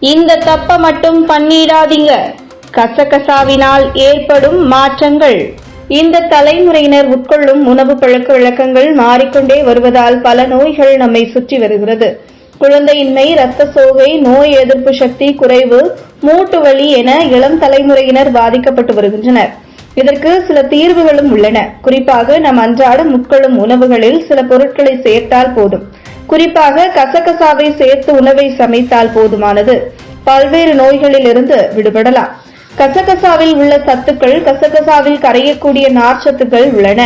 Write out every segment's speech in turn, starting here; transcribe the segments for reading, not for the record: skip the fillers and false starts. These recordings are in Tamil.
இந்த தப்ப மட்டும் பண்ணிடாதீங்க. கசகசாவினால் ஏற்படும் மாற்றங்கள். இந்த தலைமுறையினர் உட்கொள்ளும் உணவு பழக்க வழக்கங்கள் மாறிக்கொண்டே வருவதால் பல நோய்கள் நம்மை சுற்றி வருகிறது. குழந்தையின்மை, இரத்த சோகை, நோய் எதிர்ப்பு சக்தி குறைவு, மூட்டு வலி என இளம் தலைமுறையினர் பாதிக்கப்பட்டு வருகின்றனர். இதற்கு சில தீர்வுகளும் உள்ளன. குறிப்பாக நம் அன்றாடம் உட்கொள்ளும் உணவுகளில் சில பொருட்களை சேர்த்தால் போதும். குறிப்பாக கசகசாவை சேர்த்து உணவை சமைத்தால் போதுமானது. பல்வேறு நோய்களில் இருந்து விடுபடலாம். கசகசாவில் உள்ள சத்துக்கள். கசகசாவில் கரையக்கூடிய நார்ச்சத்துக்கள் உள்ளன.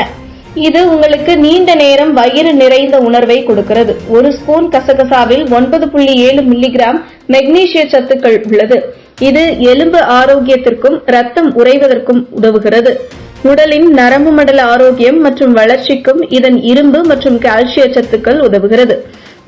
இது உங்களுக்கு நீண்ட நேரம் வயிறு நிறைந்த உணர்வை கொடுக்கிறது. ஒரு ஸ்பூன் கசகசாவில் 9.7 மில்லிகிராம் மெக்னீசிய சத்துக்கள் உள்ளது. இது எலும்பு ஆரோக்கியத்திற்கும் இரத்தம் உறைவதற்கும் உதவுகிறது. உடலின் நரம்பு மண்டல ஆரோக்கியம் மற்றும் வளர்ச்சிக்கும் இதன் இரும்பு மற்றும் கால்சிய சத்துக்கள் உதவுகிறது.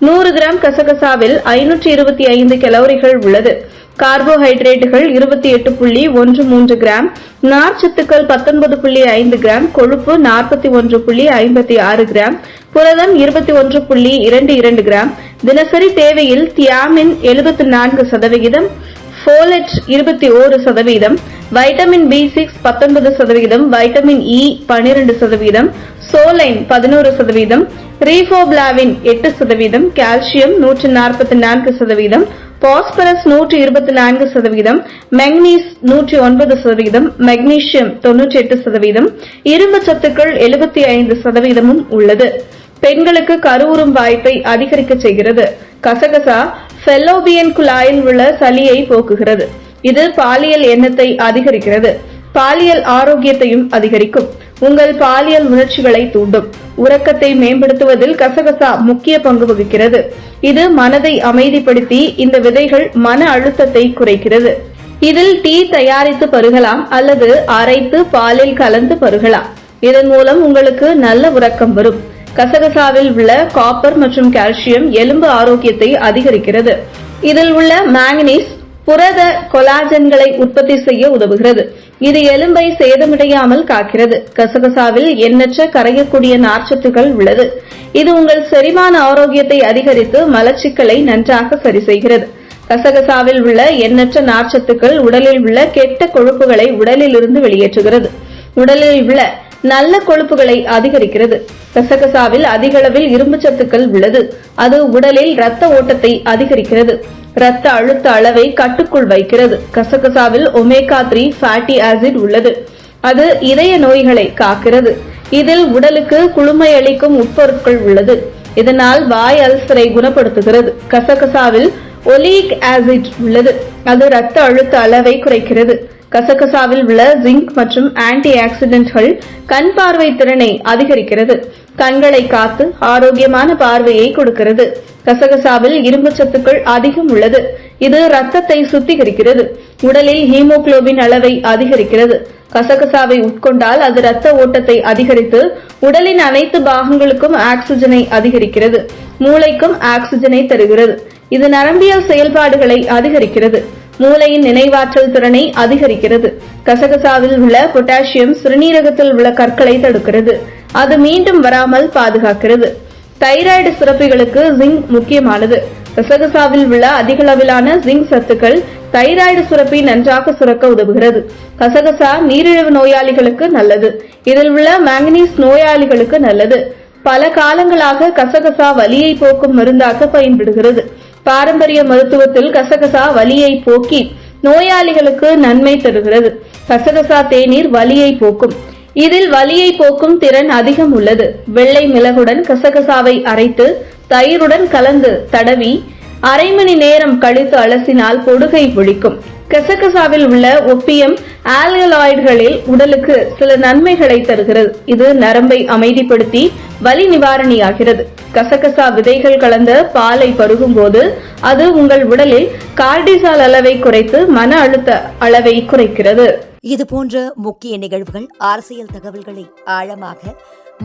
100 கிராம் கசகசாவில் 525 கலோரிகள் உள்ளது. கார்போஹைட்ரேட்டுகள் 28.13 கிராம், நார்ச்சத்துக்கள் 19.5 கிராம், கொழுப்பு 41.56 கிராம், புரதம் 21.22 கிராம். தினசரி தேவையில் thiamine 74%, folate 21%, vitamin B6 19%, vitamin E 12%, சோலைன் 11%, ரீபோபிளாவின் 8%, calcium 144%, phosphorus 124%, மெக்னீஸ் 109%, magnesium 98%, இரும்பு சத்துக்கள் 75% உள்ளது. பெண்களுக்கு கருவுறும் வாய்ப்பை அதிகரிக்க செய்கிறது. கசகசா ஃபெல்லோபியன் குழாயில் உள்ள சளியை போக்குகிறது. இது பாலியல் எண்ணத்தை அதிகரிக்கிறது. பாலியல் ஆரோக்கியத்தையும் அதிகரிக்கும். உங்கள் பாலியல் உணர்ச்சிகளை தூண்டும். உறக்கத்தை மேம்படுத்துவதில் கசகசா முக்கிய பங்கு வகிக்கிறது. இது மனதை அமைதிப்படுத்தி இந்த விதைகள் மன அழுத்தத்தை குறைக்கிறது. இதில் டீ தயாரித்து பருகலாம் அல்லது அரைத்து பாலில் கலந்து பருகலாம். இதன் மூலம் உங்களுக்கு நல்ல உறக்கம் வரும். கசகசாவில் உள்ள காப்பர் மற்றும் கால்சியம் எலும்பு ஆரோக்கியத்தை அதிகரிக்கிறது. இதில் உள்ள மாங்கனீஸ் புரத கொலாஜன்களை உற்பத்தி செய்ய உதவுகிறது. இது எலும்பை சேதமடையாமல் காக்கிறது. கசகசாவில் எண்ணற்ற கரையக்கூடிய நார்ச்சத்துக்கள் உள்ளது. இது உங்கள் செரிமான ஆரோக்கியத்தை அதிகரித்து மலச்சிக்கலை நன்றாக சரி செய்கிறது. கசகசாவில் உள்ள எண்ணற்ற நார்ச்சத்துக்கள் உடலில் உள்ள கெட்ட கொழுப்புகளை உடலில் இருந்து வெளியேற்றுகிறது. உடலில் உள்ள நல்ல கொழுப்புகளை அதிகரிக்கிறது. கசகசாவில் அதிக அளவில் இரும்பு சத்துக்கள் உள்ளது. அது உடலில் இரத்த ஓட்டத்தை அதிகரிக்கிறது. இரத்த அழுத்த அளவை கட்டுக்குள் வைக்கிறது. கசகசாவில் ஒமேகா 3 ஃபேட்டி ஆசிட் உள்ளது. அது இதய நோய்களை காக்கிறது. இதில் உடலுக்கு குளுமை அளிக்கும் உட்பொருட்கள் உள்ளது. இதனால் வாய் அல்சரை குணப்படுத்துகிறது. கசகசாவில் ஒலிக் ஆசிட் உள்ளது. அது இரத்த அழுத்த அளவை குறைக்கிறது. கசகசாவில் உள்ள ஜிங்க் மற்றும் ஆன்டி ஆக்சிடென்ட்கள் கண் பார்வை திறனை அதிகரிக்கிறது. கண்களை காத்து ஆரோக்கியமான பார்வையை கொடுக்கிறது. கசகசாவில் இரும்பு சத்துக்கள் அதிகம் உள்ளது. இது இரத்தத்தை சுத்திகரிக்கிறது. உடலில் ஹீமோகுளோபின் அளவை அதிகரிக்கிறது. கசகசாவை உட்கொண்டால் அது இரத்த ஓட்டத்தை அதிகரித்து உடலின் அனைத்து பாகங்களுக்கும் ஆக்சிஜனை அதிகரிக்கிறது. மூளைக்கும் ஆக்சிஜனை தருகிறது. இது நரம்பியல் செயல்பாடுகளை அதிகரிக்கிறது. மூளையின் நினைவாற்றல் திறனை அதிகரிக்கிறது. கசகசாவில் உள்ள பொட்டாசியம் சிறுநீரகத்தில் உள்ள கற்களை தடுக்கிறது. அது மீண்டும் வராமல் பாதுகாக்கிறது. தைராய்டு சுரப்பிகளுக்கு ஜிங்க் முக்கியமானது. கசகசாவில் உள்ள அதிக அளவிலான ஜிங்க் சத்துக்கள் தைராய்டு சுரப்பி நன்றாக சுரக்க உதவுகிறது. கசகசா நீரிழிவு நோயாளிகளுக்கு நல்லது. இதில் உள்ள மாங்கனீஸ் நோயாளிகளுக்கு நல்லது. பல காலங்களாக கசகசா வலியை போக்கும் மருந்தாக பயன்படுகிறது. பாரம்பரிய மருத்துவத்தில் கசகசா வலியை போக்கி நோயாளிகளுக்கு நன்மை தருகிறது. கசகசா தேநீர் வலியை போக்கும். இதில் வலியை போக்கும் திறன் அதிகம் உள்ளது. வெள்ளை மிளகுடன் கசகசாவை அரைத்து தயிருடன் கலந்து தடவி அரை மணி நேரம் கழித்து அலசினால் பொடுகை ஒழிக்கும். கசகசாவில் உள்ள ஒப்பியம் ஆல்கலாய்டுகளில் உடலுக்கு சில நன்மைகளை தருகிறது. இது நரம்பை அமைதிப்படுத்தி வலி நிவாரணியாகிறது. கசகசா விதைகள் கலந்த பாலை பருகும் போது அது உங்கள் உடலில் கார்டிசால் அளவை குறைத்து மன அழுத்த அளவை குறைக்கிறது. இது போன்ற முக்கிய நிகழ்வுகள், அரசியல் தகவல்களை ஆழமாக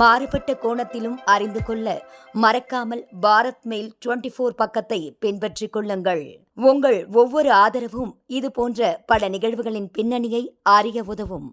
மாறுபட்ட கோணத்திலும் அறிந்து கொள்ள மறக்காமல் பாரத் மெயில் 24 பக்கத்தை பின்பற்றிக் கொள்ளுங்கள். உங்கள் ஒவ்வொரு ஆதரவும் இது போன்ற பல நிகழ்வுகளின் பின்னணியை அறிய உதவும்.